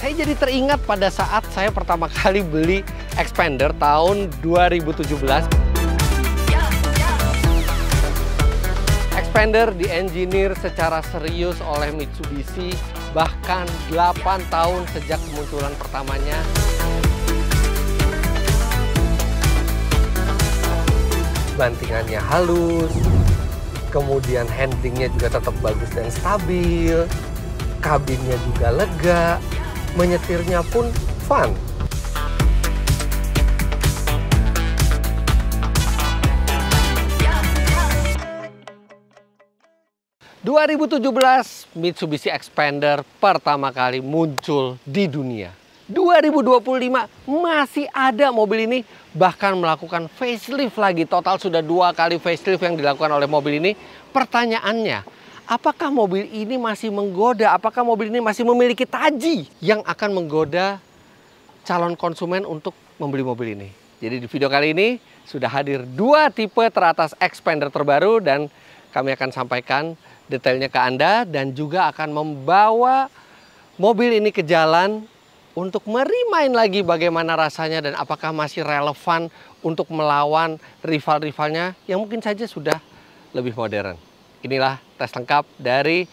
Saya jadi teringat pada saat saya pertama kali beli Xpander tahun 2017. Xpander di-engineer secara serius oleh Mitsubishi bahkan 8 tahun sejak kemunculan pertamanya. Bantingannya halus, kemudian handlingnya juga tetap bagus dan stabil, kabinnya juga lega, menyetirnya pun fun. ...2017 Mitsubishi Xpander pertama kali muncul di dunia. 2025 masih ada mobil ini, bahkan melakukan facelift lagi. Total sudah 2 kali facelift yang dilakukan oleh mobil ini. Pertanyaannya, apakah mobil ini masih menggoda? Apakah mobil ini masih memiliki taji yang akan menggoda calon konsumen untuk membeli mobil ini? Jadi di video kali ini sudah hadir 2 tipe teratas Xpander terbaru dan kami akan sampaikan detailnya ke Anda dan juga akan membawa mobil ini ke jalan untuk merimain lagi bagaimana rasanya dan apakah masih relevan untuk melawan rival-rivalnya yang mungkin saja sudah lebih modern. Inilah tes lengkap dari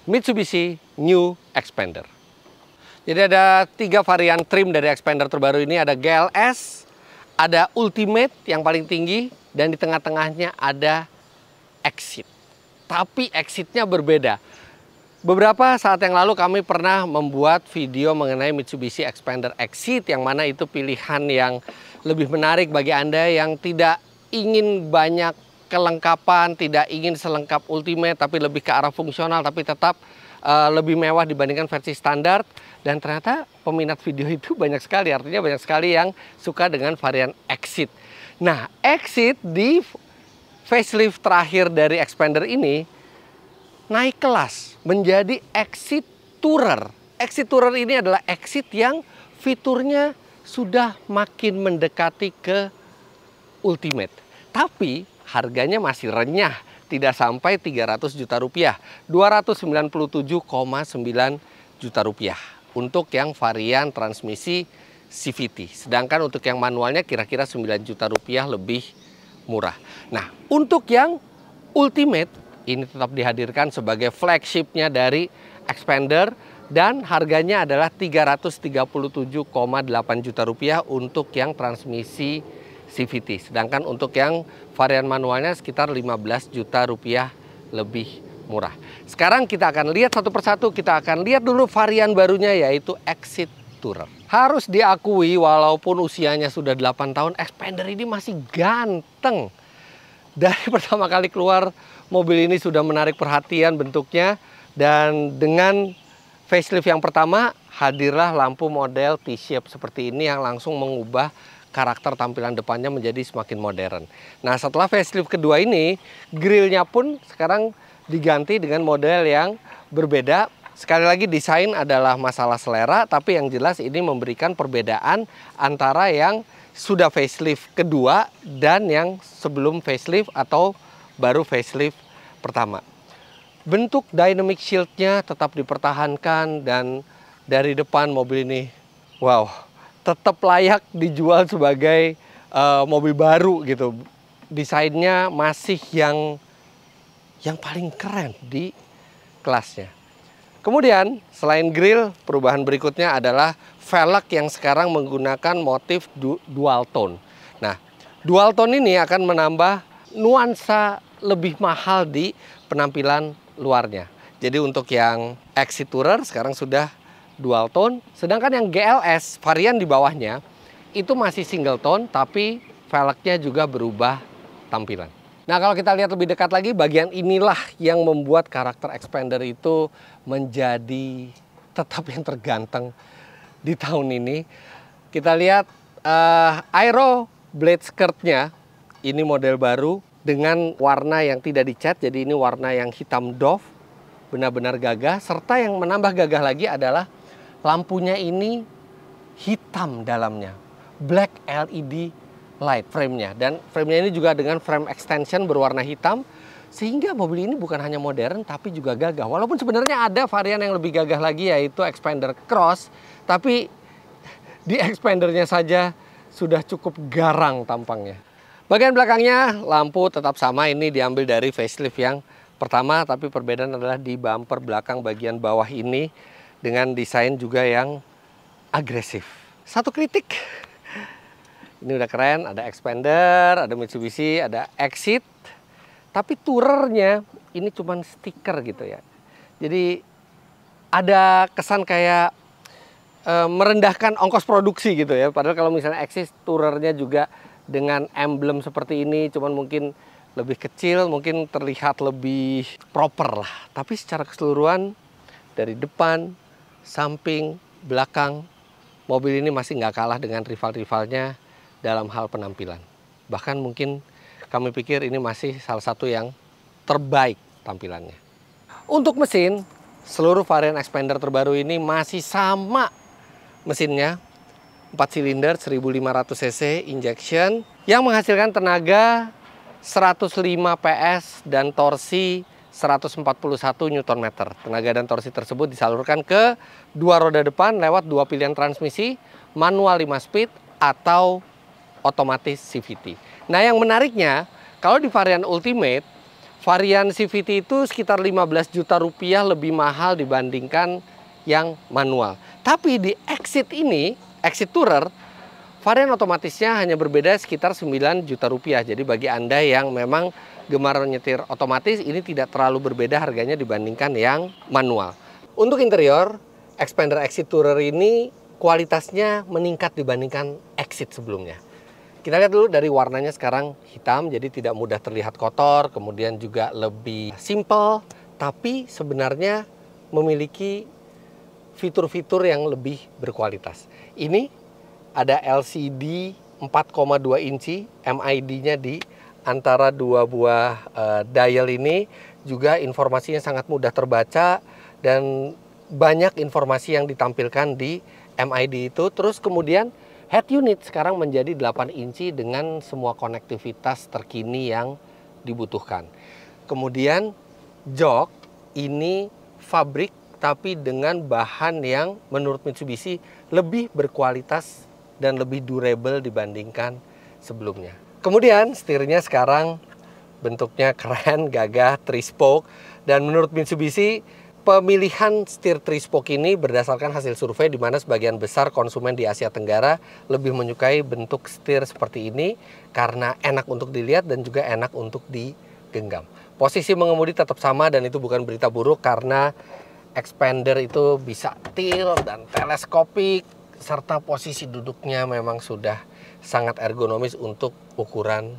Mitsubishi New Xpander. Jadi ada 3 varian trim dari Xpander terbaru ini. Ada GLS, ada Ultimate yang paling tinggi, dan di tengah-tengahnya ada Exit. Tapi Exitnya berbeda. Beberapa saat yang lalu kami pernah membuat video mengenai Mitsubishi Xpander Exit, yang mana itu pilihan yang lebih menarik bagi Anda yang tidak ingin banyak kelengkapan, tidak ingin selengkap Ultimate, tapi lebih ke arah fungsional, tapi tetap lebih mewah dibandingkan versi standar. Dan ternyata peminat video itu banyak sekali, artinya banyak sekali yang suka dengan varian Exit. Nah, Exit di facelift terakhir dari Xpander ini naik kelas menjadi Exit Tourer. Exit Tourer ini adalah Exit yang fiturnya sudah makin mendekati ke Ultimate. Tapi harganya masih renyah, tidak sampai 300 juta rupiah. 297,9 juta rupiah untuk yang varian transmisi CVT. Sedangkan untuk yang manualnya kira-kira 9 juta rupiah lebih murah. Nah, untuk yang Ultimate ini tetap dihadirkan sebagai flagshipnya dari Xpander dan harganya adalah 337,8 juta rupiah untuk yang transmisi CVT. Sedangkan untuk yang varian manualnya sekitar 15 juta rupiah lebih murah. Sekarang kita akan lihat satu persatu. Kita akan lihat dulu varian barunya, yaitu Exit Tourer. Harus diakui walaupun usianya sudah 8 tahun, Xpander ini masih ganteng. Dari pertama kali keluar, mobil ini sudah menarik perhatian bentuknya. Dan dengan facelift yang pertama, hadirlah lampu model T-shape seperti ini yang langsung mengubah karakter tampilan depannya menjadi semakin modern. Nah, setelah facelift kedua ini, grillnya pun sekarang diganti dengan model yang berbeda. Sekali lagi, desain adalah masalah selera, tapi yang jelas ini memberikan perbedaan antara yang sudah facelift kedua dan yang sebelum facelift atau baru facelift pertama. Bentuk dynamic shield-nya tetap dipertahankan dan dari depan mobil ini, wow, tetap layak dijual sebagai mobil baru gitu. Desainnya masih yang paling keren di kelasnya. Kemudian selain grill, perubahan berikutnya adalah velg yang sekarang menggunakan motif dual tone. Nah, dual tone ini akan menambah nuansa lebih mahal di penampilan luarnya. Jadi untuk yang Exit Tourer sekarang sudah dual tone, sedangkan yang GLS varian di bawahnya itu masih single tone, tapi velgnya juga berubah tampilan. Nah, kalau kita lihat lebih dekat lagi, bagian inilah yang membuat karakter Xpander itu menjadi tetap yang terganteng di tahun ini. Kita lihat aero blade skirtnya, ini model baru dengan warna yang tidak dicat, jadi ini warna yang hitam doff, benar-benar gagah. Serta yang menambah gagah lagi adalah lampunya ini hitam dalamnya, black LED light frame-nya. Dan frame-nya ini juga dengan frame extension berwarna hitam. Sehingga mobil ini bukan hanya modern tapi juga gagah. Walaupun sebenarnya ada varian yang lebih gagah lagi yaitu Xpander Cross. Tapi di Xpandernya saja sudah cukup garang tampangnya. Bagian belakangnya lampu tetap sama, ini diambil dari facelift yang pertama. Tapi perbedaan adalah di bumper belakang bagian bawah ini dengan desain juga yang agresif. Satu kritik. Ini udah keren, ada Xpander, ada Mitsubishi, ada Exit. Tapi Tourernya ini cuman stiker gitu ya. Jadi ada kesan kayak merendahkan ongkos produksi gitu ya. Padahal kalau misalnya Exit Tourernya juga dengan emblem seperti ini, cuman mungkin lebih kecil, mungkin terlihat lebih proper lah. Tapi secara keseluruhan dari depan, samping, belakang, mobil ini masih nggak kalah dengan rival-rivalnya dalam hal penampilan. Bahkan mungkin kami pikir ini masih salah satu yang terbaik tampilannya. Untuk mesin, seluruh varian Xpander terbaru ini masih sama mesinnya. 4 silinder 1500 cc injection yang menghasilkan tenaga 105 PS dan torsi 141 Nm. Tenaga dan torsi tersebut disalurkan ke dua roda depan lewat dua pilihan transmisi, manual 5 speed atau otomatis CVT. Nah, yang menariknya, kalau di varian Ultimate, varian CVT itu sekitar 15 juta rupiah lebih mahal dibandingkan yang manual. Tapi di Exit ini, Exit Tourer, varian otomatisnya hanya berbeda sekitar 9 juta rupiah. Jadi bagi Anda yang memang gemar nyetir otomatis, ini tidak terlalu berbeda harganya dibandingkan yang manual. Untuk interior, Xpander Exit Tourer ini kualitasnya meningkat dibandingkan Exit sebelumnya. Kita lihat dulu dari warnanya sekarang hitam, jadi tidak mudah terlihat kotor, kemudian juga lebih simple, tapi sebenarnya memiliki fitur-fitur yang lebih berkualitas. Ini ada LCD 4,2 inci, MID-nya di antara dua buah dial ini, juga informasinya sangat mudah terbaca dan banyak informasi yang ditampilkan di MID itu. Terus kemudian head unit sekarang menjadi 8 inci dengan semua konektivitas terkini yang dibutuhkan. Kemudian jok ini fabrik tapi dengan bahan yang menurut Mitsubishi lebih berkualitas dan lebih durable dibandingkan sebelumnya. Kemudian setirnya sekarang bentuknya keren, gagah, 3-spoke, dan menurut Mitsubishi pemilihan setir 3-spoke ini berdasarkan hasil survei di mana sebagian besar konsumen di Asia Tenggara lebih menyukai bentuk setir seperti ini karena enak untuk dilihat dan juga enak untuk digenggam. Posisi mengemudi tetap sama dan itu bukan berita buruk karena Xpander itu bisa tilt dan teleskopik serta posisi duduknya memang sudah sangat ergonomis untuk ukuran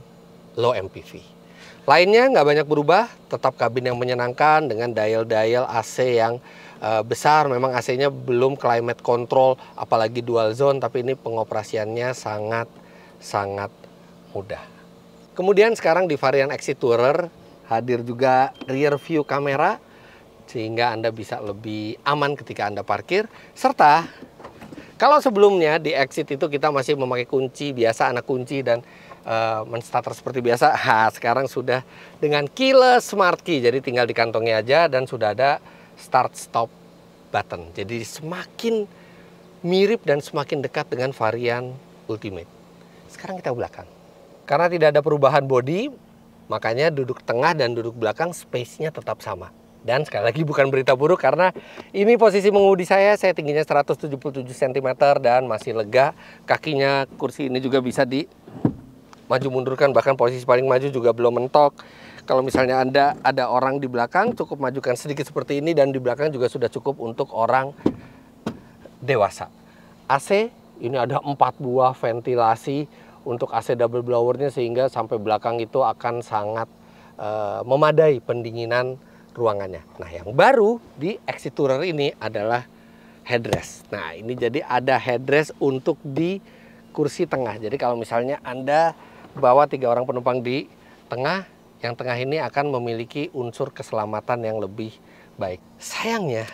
low MPV. Lainnya nggak banyak berubah, tetap kabin yang menyenangkan dengan dial-dial AC yang besar. Memang AC-nya belum climate control, apalagi dual zone, tapi ini pengoperasiannya sangat mudah. Kemudian sekarang di varian Exit Tourer hadir juga rear view kamera, sehingga Anda bisa lebih aman ketika Anda parkir. Serta kalau sebelumnya di Exit itu kita masih memakai kunci biasa, anak kunci dan menstarter seperti biasa. Sekarang sudah dengan keyless smart key, jadi tinggal dikantongi aja dan sudah ada start stop button. Jadi semakin mirip dan semakin dekat dengan varian Ultimate. Sekarang kita belakang. Karena tidak ada perubahan bodi, makanya duduk tengah dan duduk belakang space-nya tetap sama. Dan sekali lagi bukan berita buruk karena ini posisi mengemudi saya tingginya 177 cm dan masih lega. Kakinya kursi ini juga bisa di maju mundurkan, bahkan posisi paling maju juga belum mentok. Kalau misalnya Anda ada orang di belakang, cukup majukan sedikit seperti ini dan di belakang juga sudah cukup untuk orang dewasa. AC ini ada 4 buah ventilasi untuk AC double blowernya sehingga sampai belakang itu akan sangat memadai pendinginan ruangannya. Nah, yang baru di Exit Tourer ini adalah headrest. Nah, ini jadi ada headrest untuk di kursi tengah. Jadi kalau misalnya Anda bawa 3 orang penumpang di tengah, yang tengah ini akan memiliki unsur keselamatan yang lebih baik. Sayangnya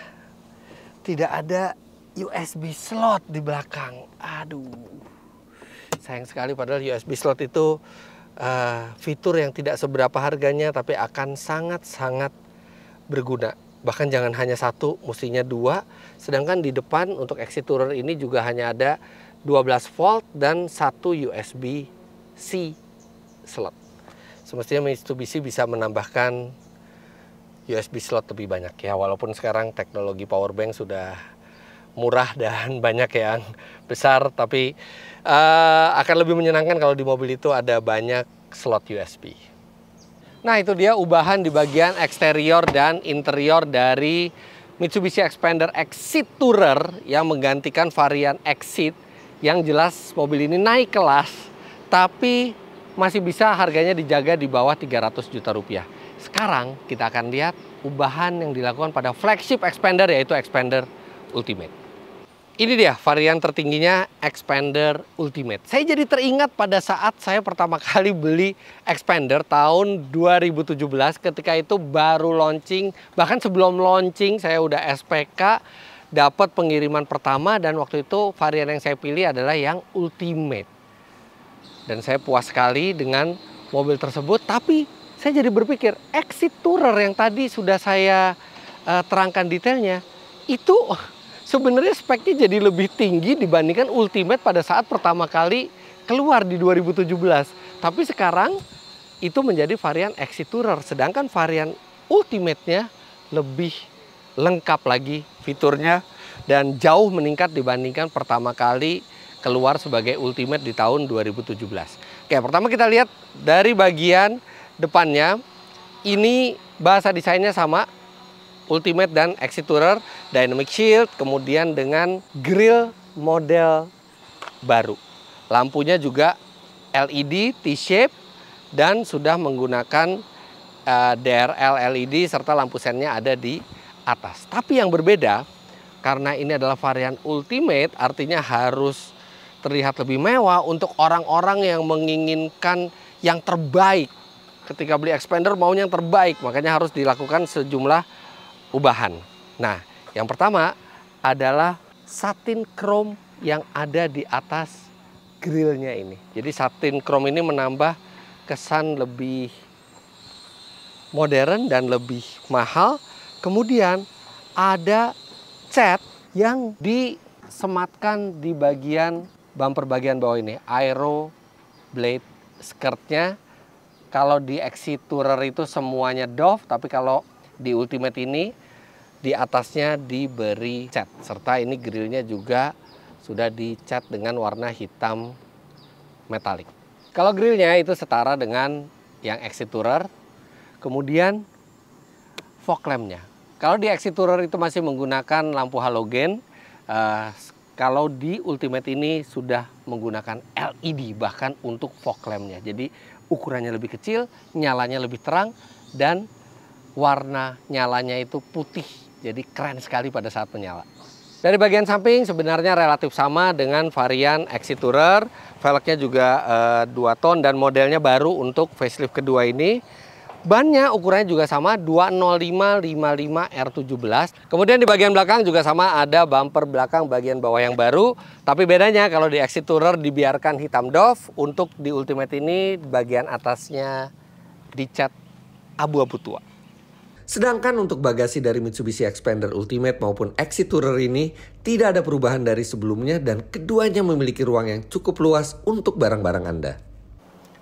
tidak ada USB slot di belakang. Aduh, sayang sekali, padahal USB slot itu fitur yang tidak seberapa harganya tapi akan sangat-sangat berguna. Bahkan jangan hanya satu, mestinya dua. Sedangkan di depan untuk exit tourer ini juga hanya ada 12 volt dan satu USB-C slot. Semestinya Mitsubishi bisa menambahkan USB slot lebih banyak ya, walaupun sekarang teknologi power bank sudah murah dan banyak yang besar, tapi akan lebih menyenangkan kalau di mobil itu ada banyak slot USB. Nah, itu dia ubahan di bagian eksterior dan interior dari Mitsubishi Xpander Exit Tourer yang menggantikan varian Exit. Yang jelas mobil ini naik kelas, tapi masih bisa harganya dijaga di bawah 300 juta rupiah. Sekarang kita akan lihat ubahan yang dilakukan pada flagship Xpander, yaitu Xpander Ultimate. Ini dia varian tertingginya Xpander Ultimate. Saya jadi teringat pada saat saya pertama kali beli Xpander tahun 2017. Ketika itu baru launching, bahkan sebelum launching saya udah SPK, dapat pengiriman pertama, dan waktu itu varian yang saya pilih adalah yang Ultimate. Dan saya puas sekali dengan mobil tersebut, tapi saya jadi berpikir, Exit Tourer yang tadi sudah saya terangkan detailnya, itu sebenarnya speknya jadi lebih tinggi dibandingkan Ultimate pada saat pertama kali keluar di 2017. Tapi sekarang itu menjadi varian Exit Tourer, sedangkan varian Ultimate-nya lebih lengkap lagi fiturnya dan jauh meningkat dibandingkan pertama kali keluar sebagai Ultimate di tahun 2017. Oke, pertama kita lihat dari bagian depannya. Ini bahasa desainnya sama, Ultimate dan Exit Tourer, Dynamic Shield, kemudian dengan grill model baru. Lampunya juga LED T-shape dan sudah menggunakan DRL LED serta lampu sennya ada di atas. Tapi yang berbeda, karena ini adalah varian Ultimate, artinya harus terlihat lebih mewah untuk orang-orang yang menginginkan yang terbaik. Ketika beli Xpander maunya yang terbaik, makanya harus dilakukan sejumlah ubahan. Nah, yang pertama adalah satin chrome yang ada di atas grillnya ini. Jadi satin chrome ini menambah kesan lebih modern dan lebih mahal. Kemudian ada cat yang disematkan di bagian bumper bagian bawah ini, aero blade skirtnya. Kalau di Exit Tourer itu semuanya doff, tapi kalau di Ultimate ini di atasnya diberi cat, serta ini grillnya juga sudah dicat dengan warna hitam metalik. Kalau grillnya itu setara dengan yang Exit Tourer. Kemudian fog lampnya, kalau di Exit Tourer itu masih menggunakan lampu halogen, kalau di Ultimate ini sudah menggunakan LED bahkan untuk fog lampnya. Jadi ukurannya lebih kecil, nyalanya lebih terang, dan warna nyalanya itu putih. Jadi keren sekali pada saat menyala. Dari bagian samping sebenarnya relatif sama dengan varian Exit Tourer. Velgnya juga 2 ton dan modelnya baru untuk facelift kedua ini. Bannya ukurannya juga sama, 205/55 R17. Kemudian di bagian belakang juga sama, ada bumper belakang bagian bawah yang baru. Tapi bedanya kalau di Exit Tourer dibiarkan hitam doff, untuk di Ultimate ini bagian atasnya dicat abu-abu tua. Sedangkan untuk bagasi dari Mitsubishi Xpander Ultimate maupun Exit Tourer ini tidak ada perubahan dari sebelumnya, dan keduanya memiliki ruang yang cukup luas untuk barang-barang Anda.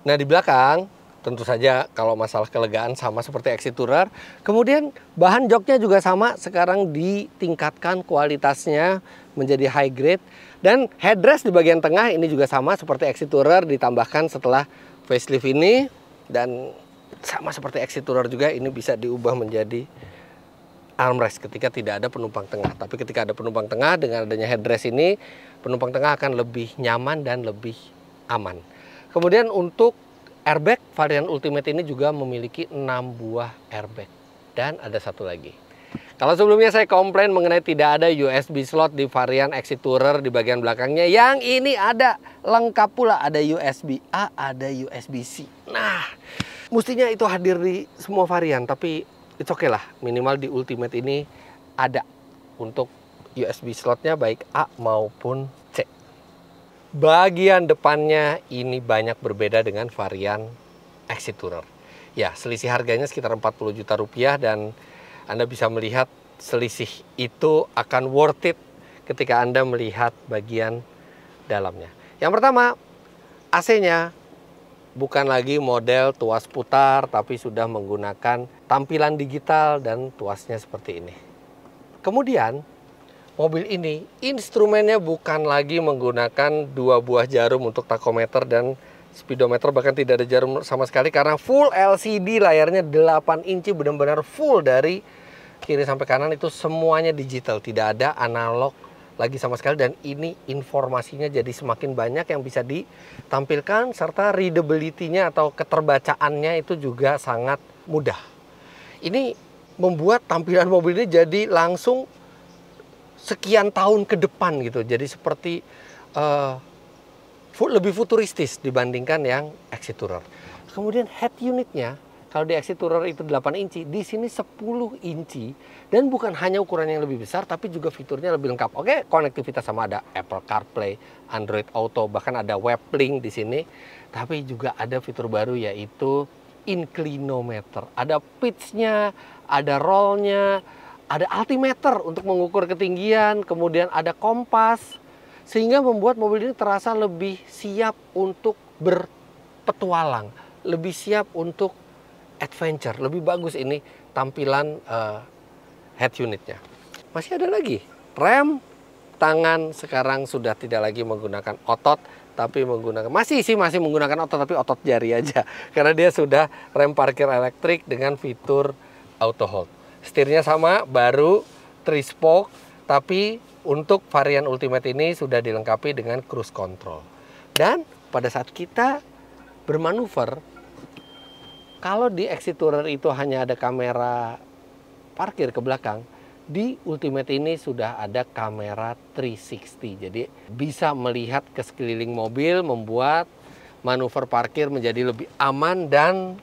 Nah, di belakang tentu saja kalau masalah kelegaan sama seperti Exit Tourer. Kemudian bahan joknya juga sama, sekarang ditingkatkan kualitasnya menjadi high grade. Dan headrest di bagian tengah ini juga sama seperti Exit Tourer, ditambahkan setelah facelift ini. Dan sama seperti Exit Tourer juga, ini bisa diubah menjadi armrest ketika tidak ada penumpang tengah. Tapi ketika ada penumpang tengah, dengan adanya headrest ini, penumpang tengah akan lebih nyaman dan lebih aman. Kemudian untuk airbag, varian Ultimate ini juga memiliki 6 buah airbag. Dan ada satu lagi. Kalau sebelumnya saya komplain mengenai tidak ada USB slot di varian Exit Tourer di bagian belakangnya, yang ini ada, lengkap pula, ada USB A, ada USB C. Nah, mestinya itu hadir di semua varian, tapi it's okay lah, minimal di Ultimate ini ada untuk USB slotnya baik A maupun C. Bagian depannya ini banyak berbeda dengan varian Exit Tourer. Ya, selisih harganya sekitar 40 juta rupiah dan Anda bisa melihat selisih itu akan worth it ketika Anda melihat bagian dalamnya. Yang pertama, AC-nya bukan lagi model tuas putar, tapi sudah menggunakan tampilan digital dan tuasnya seperti ini. Kemudian, mobil ini instrumennya bukan lagi menggunakan 2 buah jarum untuk tachometer dan speedometer, bahkan tidak ada jarum sama sekali karena full LCD, layarnya 8 inci, benar-benar full dari kiri sampai kanan itu semuanya digital, tidak ada analog lagi sama sekali, dan ini informasinya jadi semakin banyak yang bisa ditampilkan, serta readability-nya atau keterbacaannya itu juga sangat mudah. Ini membuat tampilan mobil ini jadi langsung sekian tahun ke depan gitu, jadi seperti lebih futuristis dibandingkan yang Exit Tourer. Kemudian head unitnya, kalau di Exit Tourer itu 8 inci, di sini 10 inci. Dan bukan hanya ukuran yang lebih besar, tapi juga fiturnya lebih lengkap. Oke, konektivitas sama ada Apple CarPlay, Android Auto, bahkan ada WebLink di sini. Tapi juga ada fitur baru yaitu inclinometer. Ada pitch-nya, ada roll-nya, ada altimeter untuk mengukur ketinggian, kemudian ada kompas. Sehingga membuat mobil ini terasa lebih siap untuk berpetualang, lebih siap untuk adventure, lebih bagus ini tampilan head unitnya. Masih ada lagi, rem tangan sekarang sudah tidak lagi menggunakan otot, tapi masih menggunakan otot, tapi otot jari aja, karena dia sudah rem parkir elektrik dengan fitur auto hold. Setirnya sama, baru 3-spoke, tapi untuk varian Ultimate ini sudah dilengkapi dengan cruise control. Dan pada saat kita bermanuver, kalau di Exit Tourer itu hanya ada kamera parkir ke belakang, di Ultimate ini sudah ada kamera 360. Jadi bisa melihat ke sekeliling mobil, membuat manuver parkir menjadi lebih aman dan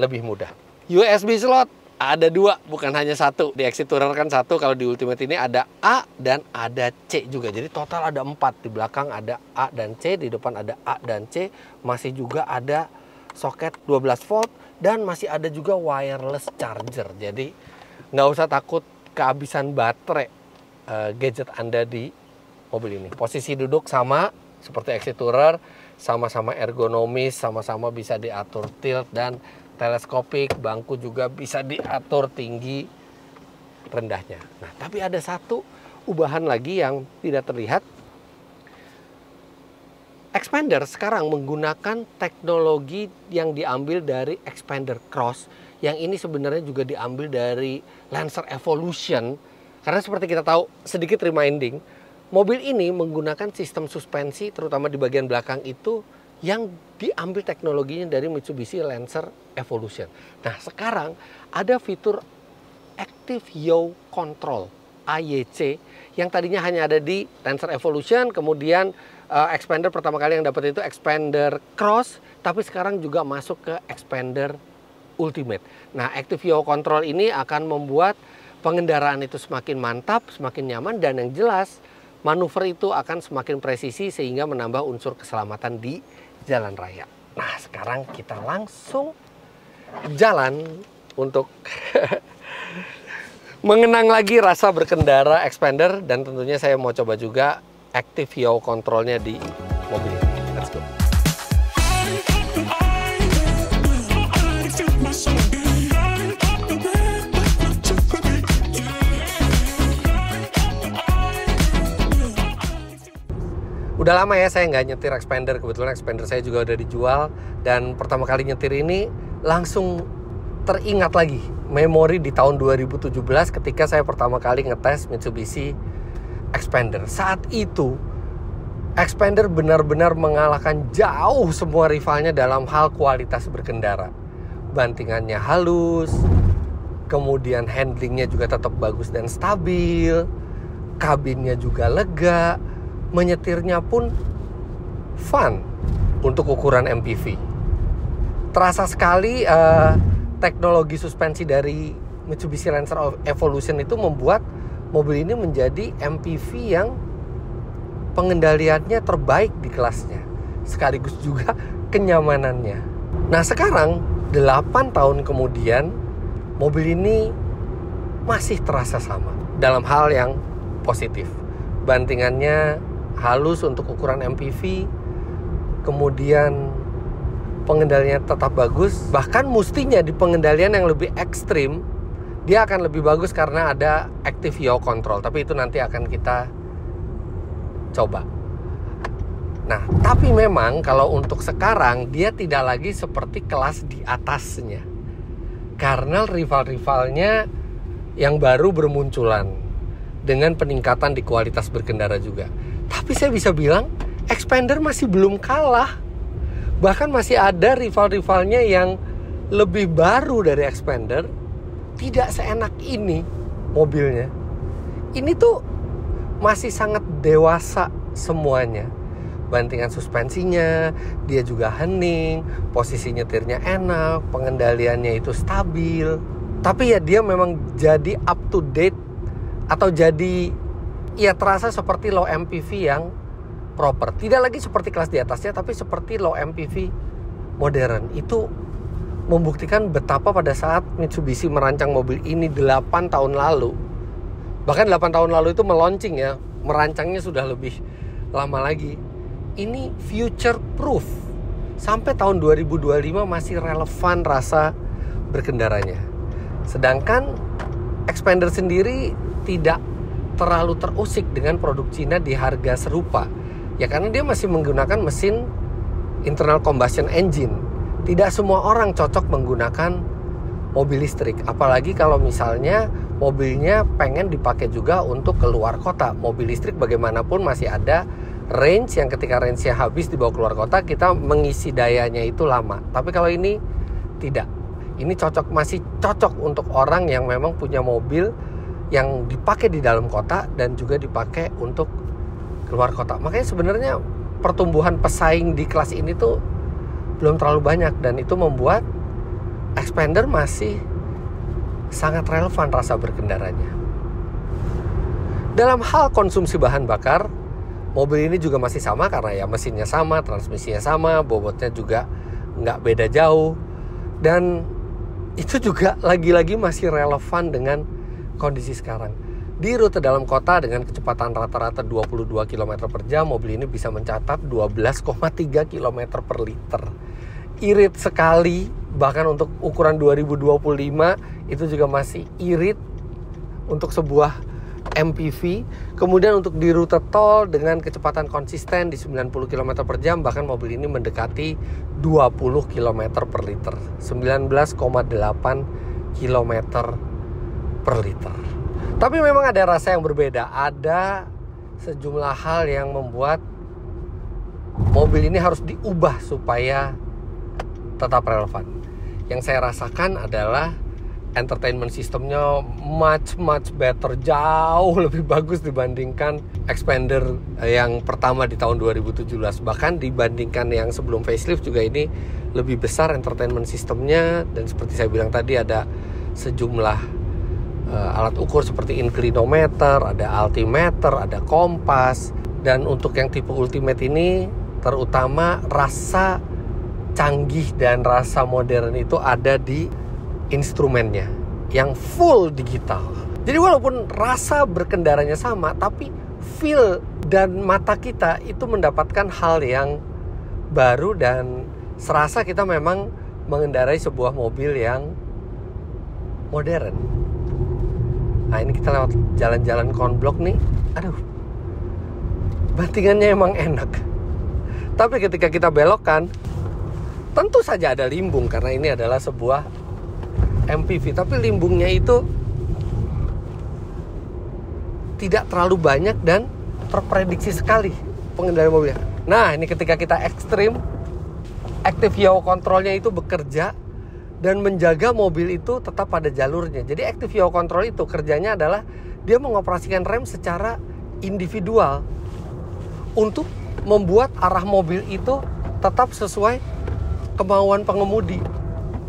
lebih mudah. USB slot ada 2, bukan hanya 1. Di Exit Tourer kan 1, kalau di Ultimate ini ada A dan ada C juga. Jadi total ada 4. Di belakang ada A dan C, di depan ada A dan C. Masih juga ada soket 12 volt dan masih ada juga wireless charger. Jadi nggak usah takut kehabisan baterai gadget Anda di mobil ini. Posisi duduk sama seperti Exit Tourer, sama-sama ergonomis, sama-sama bisa diatur tilt dan teleskopik, bangku juga bisa diatur tinggi rendahnya. Nah, tapi ada satu ubahan lagi yang tidak terlihat. Expander sekarang menggunakan teknologi yang diambil dari Expander Cross, yang ini sebenarnya juga diambil dari Lancer Evolution. Karena seperti kita tahu, sedikit reminding, mobil ini menggunakan sistem suspensi terutama di bagian belakang itu yang diambil teknologinya dari Mitsubishi Lancer Evolution. Nah, sekarang ada fitur Active Yaw Control AYC yang tadinya hanya ada di Lancer Evolution, kemudian Expander pertama kali yang dapat itu Expander Cross, tapi sekarang juga masuk ke Expander Ultimate. Nah, Active Yaw Control ini akan membuat pengendaraan itu semakin mantap, semakin nyaman, dan yang jelas manuver itu akan semakin presisi sehingga menambah unsur keselamatan di jalan raya. Nah, sekarang kita langsung jalan untuk mengenang lagi rasa berkendara Expander, dan tentunya saya mau coba juga Active Yaw Controlnya di mobil ini. Let's go. Udah lama ya saya nggak nyetir Expander, kebetulan Expander saya juga udah dijual, dan pertama kali nyetir ini langsung teringat lagi memori di tahun 2017 ketika saya pertama kali ngetes Mitsubishi Expander. Saat itu Expander benar-benar mengalahkan jauh semua rivalnya dalam hal kualitas berkendara. Bantingannya halus, kemudian handlingnya juga tetap bagus dan stabil, kabinnya juga lega, menyetirnya pun fun untuk ukuran MPV. Terasa sekali teknologi suspensi dari Mitsubishi Lancer Evolution itu membuat mobil ini menjadi MPV yang pengendaliannya terbaik di kelasnya, sekaligus juga kenyamanannya. Nah sekarang 8 tahun kemudian mobil ini masih terasa sama dalam hal yang positif. Bantingannya halus untuk ukuran MPV, kemudian pengendaliannya tetap bagus. Bahkan mestinya di pengendalian yang lebih ekstrim dia akan lebih bagus karena ada Active Yaw Control. Tapi itu nanti akan kita coba. Nah, tapi memang kalau untuk sekarang dia tidak lagi seperti kelas di atasnya. Karena rival-rivalnya yang baru bermunculan dengan peningkatan di kualitas berkendara juga. Tapi saya bisa bilang Xpander masih belum kalah. Bahkan masih ada rival-rivalnya yang lebih baru dari Xpander. Tidak seenak ini mobilnya. Ini tuh masih sangat dewasa semuanya. Bantingan suspensinya, dia juga hening, posisi nyetirnya enak, pengendaliannya itu stabil. Tapi ya dia memang jadi up to date atau jadi ya terasa seperti low MPV yang proper. Tidak lagi seperti kelas di atasnya, tapi seperti low MPV modern. Itu membuktikan betapa pada saat Mitsubishi merancang mobil ini 8 tahun lalu. Bahkan 8 tahun lalu itu meluncing ya, merancangnya sudah lebih lama lagi. Ini future proof. Sampai tahun 2025 masih relevan rasa berkendaranya. Sedangkan Xpander sendiri tidak terlalu terusik dengan produk Cina di harga serupa. Ya karena dia masih menggunakan mesin internal combustion engine. Tidak semua orang cocok menggunakan mobil listrik. Apalagi kalau misalnya mobilnya pengen dipakai juga untuk keluar kota. Mobil listrik bagaimanapun masih ada range yang ketika range-nya habis dibawa keluar kota, kita mengisi dayanya itu lama. Tapi kalau ini tidak. Ini masih cocok untuk orang yang memang punya mobil yang dipakai di dalam kota dan juga dipakai untuk keluar kota. Makanya sebenarnya pertumbuhan pesaing di kelas ini tuh belum terlalu banyak, dan itu membuat Xpander masih sangat relevan rasa berkendaranya. Dalam hal konsumsi bahan bakar, mobil ini juga masih sama karena ya mesinnya sama, transmisinya sama, bobotnya juga nggak beda jauh, dan itu juga lagi-lagi masih relevan dengan kondisi sekarang. Di rute dalam kota dengan kecepatan rata-rata 22 km per jam, mobil ini bisa mencatat 12,3 km per liter. Irit sekali, bahkan untuk ukuran 2025 itu juga masih irit untuk sebuah MPV. Kemudian untuk di rute tol dengan kecepatan konsisten di 90 km per jam, bahkan mobil ini mendekati 20 km per liter, 19,8 km per liter. Tapi memang ada rasa yang berbeda. Ada sejumlah hal yang membuat mobil ini harus diubah supaya tetap relevan. Yang saya rasakan adalah entertainment systemnya much better, jauh lebih bagus dibandingkan Xpander yang pertama di tahun 2017. Bahkan dibandingkan yang sebelum facelift juga ini lebih besar entertainment systemnya. Dan seperti saya bilang tadi, ada sejumlah alat ukur seperti inclinometer, ada altimeter, ada kompas. Dan untuk yang tipe ultimate ini, terutama rasa canggih dan rasa modern itu ada di instrumennya yang full digital. Jadi walaupun rasa berkendaranya sama, tapi feel dan mata kita itu mendapatkan hal yang baru, dan serasa kita memang mengendarai sebuah mobil yang modern. Nah ini kita lewat jalan-jalan konblok nih. Aduh, bantingannya emang enak. Tapi ketika kita belokkan, tentu saja ada limbung karena ini adalah sebuah MPV. Tapi limbungnya itu tidak terlalu banyak dan terprediksi sekali pengendara mobilnya. Nah ini ketika kita ekstrim, Active Yaw Control-nya itu bekerja dan menjaga mobil itu tetap pada jalurnya. Jadi Active Yaw Control itu kerjanya adalah dia mengoperasikan rem secara individual untuk membuat arah mobil itu tetap sesuai kemauan pengemudi.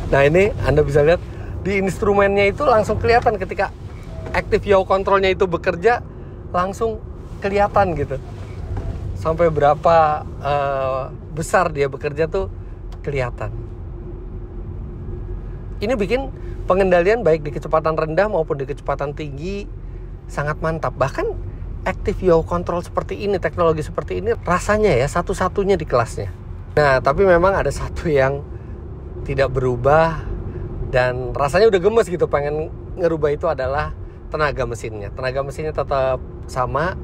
Nah ini Anda bisa lihat di instrumennya itu langsung kelihatan ketika Active Yaw Control-nya itu bekerja, langsung kelihatan gitu. Sampai berapa besar dia bekerja tuh kelihatan. Ini bikin pengendalian baik di kecepatan rendah maupun di kecepatan tinggi sangat mantap. Bahkan Active Yaw Control seperti ini, teknologi seperti ini rasanya ya satu-satunya di kelasnya. Nah, tapi memang ada satu yang tidak berubah dan rasanya udah gemes gitu pengen ngerubah, itu adalah tenaga mesinnya. Tenaga mesinnya tetap sama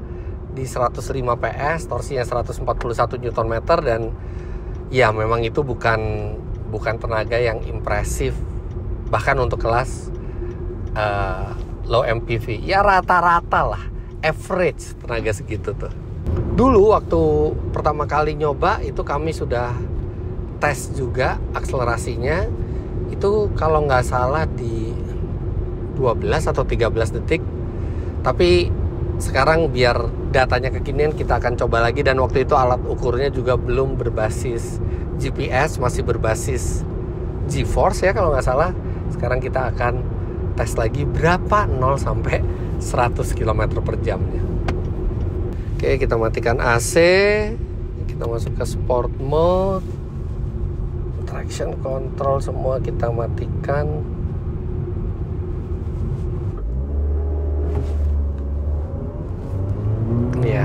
di 105 PS, torsinya 141 Nm, dan ya memang itu bukan tenaga yang impresif bahkan untuk kelas low MPV. Ya rata-rata lah, average tenaga segitu tuh. Dulu waktu pertama kali nyoba itu kami sudah tes juga akselerasinya. Itu kalau nggak salah di 12 atau 13 detik. Tapi sekarang biar datanya kekinian kita akan coba lagi. Dan waktu itu alat ukurnya juga belum berbasis GPS, masih berbasis G-Force ya kalau nggak salah. Sekarang kita akan tes lagi berapa 0 sampai 100 km per jamnya. Oke, kita matikan AC. Kita masuk ke sport mode. Traction control semua kita matikan. Ya.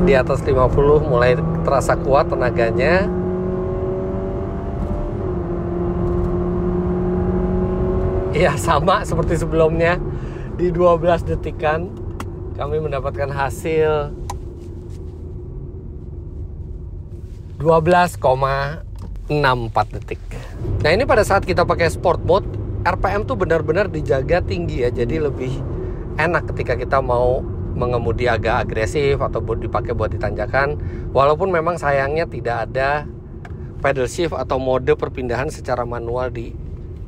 Di atas 50 mulai terasa kuat tenaganya. Ya, sama seperti sebelumnya. Di 12 detikan kami mendapatkan hasil 12,64 detik. Nah, ini pada saat kita pakai sport mode, RPM tuh benar-benar dijaga tinggi ya. Jadi lebih enak ketika kita mau mengemudi agak agresif atau dipakai buat ditanjakan. Walaupun memang sayangnya tidak ada pedal shift atau mode perpindahan secara manual di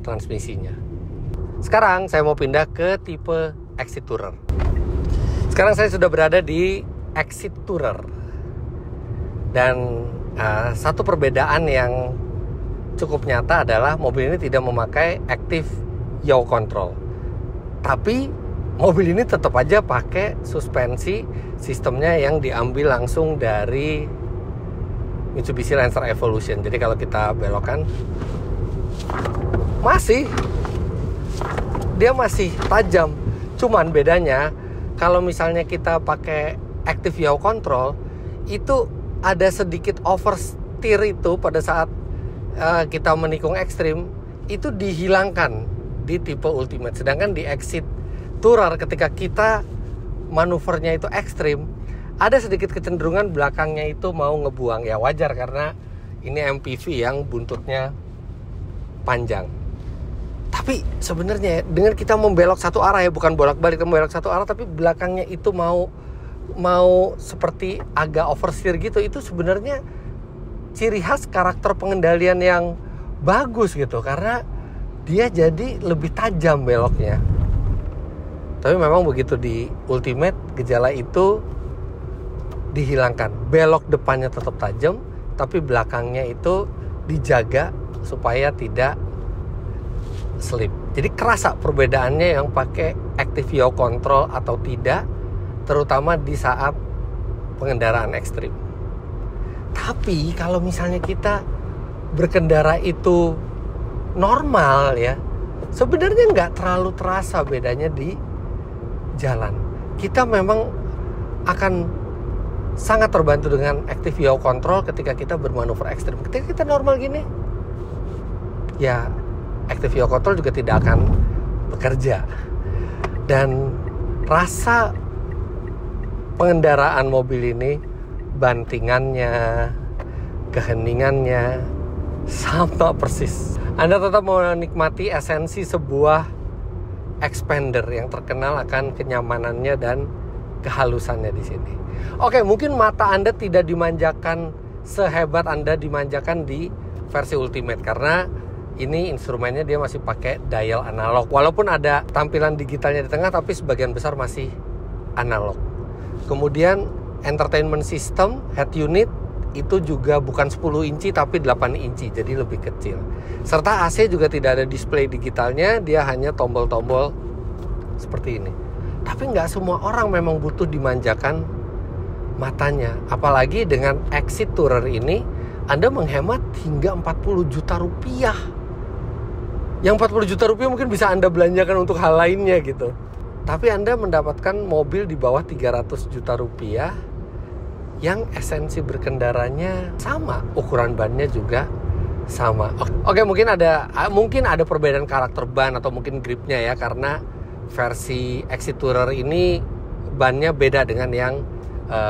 transmisinya. Sekarang saya mau pindah ke tipe Exit Tourer. Sekarang saya sudah berada di Exit Tourer. Dan satu perbedaan yang cukup nyata adalah mobil ini tidak memakai Active Yaw Control. Tapi mobil ini tetap aja pakai suspensi sistemnya yang diambil langsung dari Mitsubishi Lancer Evolution. Jadi kalau kita belokkan, dia masih tajam. Cuman bedanya kalau misalnya kita pakai Active Yaw Control, itu ada sedikit oversteer itu pada saat kita menikung ekstrim, itu dihilangkan di tipe Ultimate. Sedangkan di Exit Tourer ketika kita manuvernya itu ekstrim, ada sedikit kecenderungan belakangnya itu mau ngebuang. Ya wajar karena ini MPV yang buntutnya panjang. Tapi sebenarnya dengan kita membelok satu arah ya, bukan bolak-balik membelok satu arah, tapi belakangnya itu mau seperti agak oversteer gitu, itu sebenarnya ciri khas karakter pengendalian yang bagus gitu, karena dia jadi lebih tajam beloknya. Tapi memang begitu di Ultimate, gejala itu dihilangkan. Belok depannya tetap tajam, tapi belakangnya itu dijaga supaya tidak slip. Jadi kerasa perbedaannya yang pakai Active Yaw Control atau tidak, terutama di saat pengendaraan ekstrim. Tapi kalau misalnya kita berkendara itu normal ya, sebenarnya nggak terlalu terasa bedanya di jalan. Kita memang akan sangat terbantu dengan Active Yaw Control ketika kita bermanuver ekstrim. Ketika kita normal gini, ya Active Yaw Control juga tidak akan bekerja. Dan rasa pengendaraan mobil ini, bantingannya, keheningannya sama persis. Anda tetap menikmati esensi sebuah expander yang terkenal akan kenyamanannya dan kehalusannya di sini. Oke, mungkin mata Anda tidak dimanjakan sehebat Anda dimanjakan di versi Ultimate, karena ini instrumennya dia masih pakai dial analog. Walaupun ada tampilan digitalnya di tengah, tapi sebagian besar masih analog. Kemudian entertainment system head unit itu juga bukan 10 inci tapi 8 inci, jadi lebih kecil. Serta AC juga tidak ada display digitalnya, dia hanya tombol-tombol seperti ini. Tapi nggak semua orang memang butuh dimanjakan matanya. Apalagi dengan Exit Tourer ini, Anda menghemat hingga 40 juta rupiah. Yang 40 juta rupiah mungkin bisa Anda belanjakan untuk hal lainnya gitu. Tapi Anda mendapatkan mobil di bawah 300 juta rupiah yang esensi berkendaranya sama, ukuran bannya juga sama. Oke, mungkin ada perbedaan karakter ban atau mungkin gripnya ya, karena versi Exit Tourer ini bannya beda dengan yang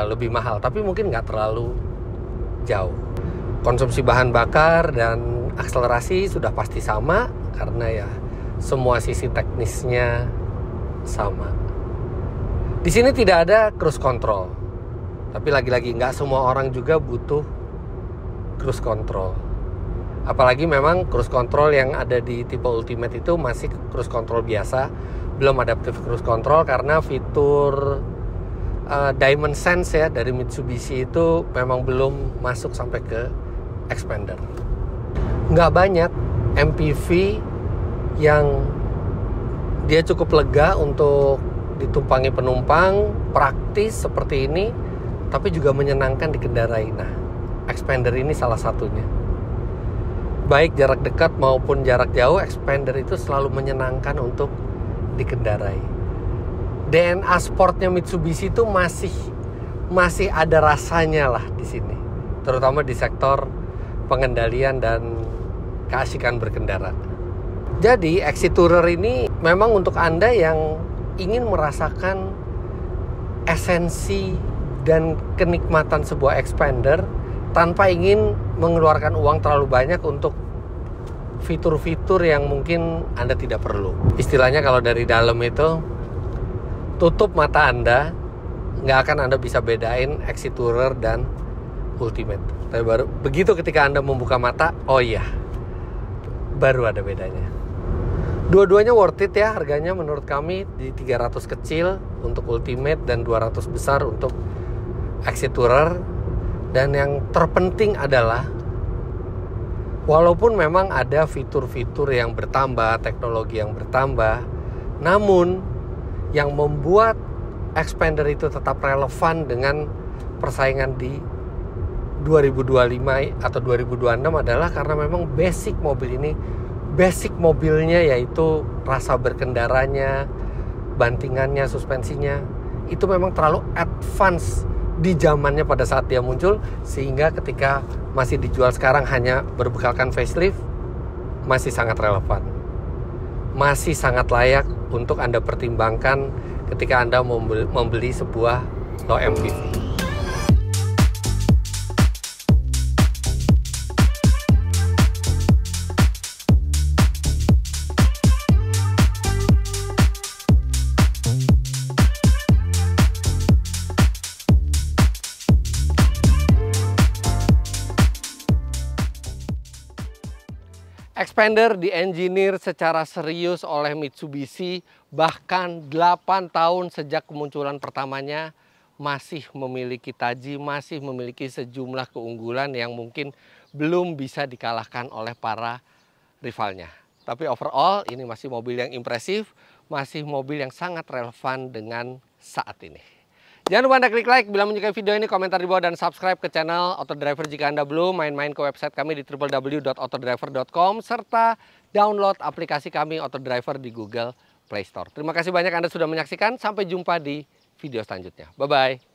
lebih mahal, tapi mungkin nggak terlalu jauh. Konsumsi bahan bakar dan akselerasi sudah pasti sama karena ya semua sisi teknisnya sama. Di sini tidak ada cruise control, tapi lagi-lagi nggak semua orang juga butuh cruise control. Apalagi memang cruise control yang ada di tipe Ultimate itu masih cruise control biasa, belum adaptive cruise control karena fitur Diamond Sense ya dari Mitsubishi itu memang belum masuk sampai ke Expander. Nggak banyak MPV yang dia cukup lega untuk ditumpangi penumpang, praktis seperti ini, tapi juga menyenangkan dikendarai. Nah, Expander ini salah satunya. Baik jarak dekat maupun jarak jauh, Expander itu selalu menyenangkan untuk dikendarai. DNA sportnya Mitsubishi itu masih ada rasanya lah di sini, terutama di sektor pengendalian dan keasikan berkendara. Jadi Exit Tourer ini memang untuk Anda yang ingin merasakan esensi dan kenikmatan sebuah Expander tanpa ingin mengeluarkan uang terlalu banyak untuk fitur-fitur yang mungkin Anda tidak perlu. Istilahnya kalau dari dalam itu, tutup mata Anda, nggak akan Anda bisa bedain Exit Tourer dan Ultimate. Tapi baru begitu ketika Anda membuka mata, oh iya, baru ada bedanya. Dua-duanya worth it ya harganya menurut kami, di 300 kecil untuk Ultimate dan 200 besar untuk Exit Tourer. Dan yang terpenting adalah walaupun memang ada fitur-fitur yang bertambah, teknologi yang bertambah, namun yang membuat Expander itu tetap relevan dengan persaingan di 2025 atau 2026 adalah karena memang basic mobilnya yaitu rasa berkendaranya, bantingannya, suspensinya itu memang terlalu advance di zamannya pada saat dia muncul, sehingga ketika masih dijual sekarang hanya berbekalkan facelift masih sangat relevan, masih sangat layak untuk Anda pertimbangkan ketika Anda membeli sebuah low MPV. Expander di-engineer secara serius oleh Mitsubishi, bahkan 8 tahun sejak kemunculan pertamanya masih memiliki taji, masih memiliki sejumlah keunggulan yang mungkin belum bisa dikalahkan oleh para rivalnya. Tapi overall ini masih mobil yang impresif, masih mobil yang sangat relevan dengan saat ini. Jangan lupa Anda klik like bila menyukai video ini, komentar di bawah, dan subscribe ke channel Autodriver jika Anda belum. Main-main ke website kami di www.autodriver.com serta download aplikasi kami Autodriver di Google Play Store. Terima kasih banyak Anda sudah menyaksikan. Sampai jumpa di video selanjutnya. Bye-bye.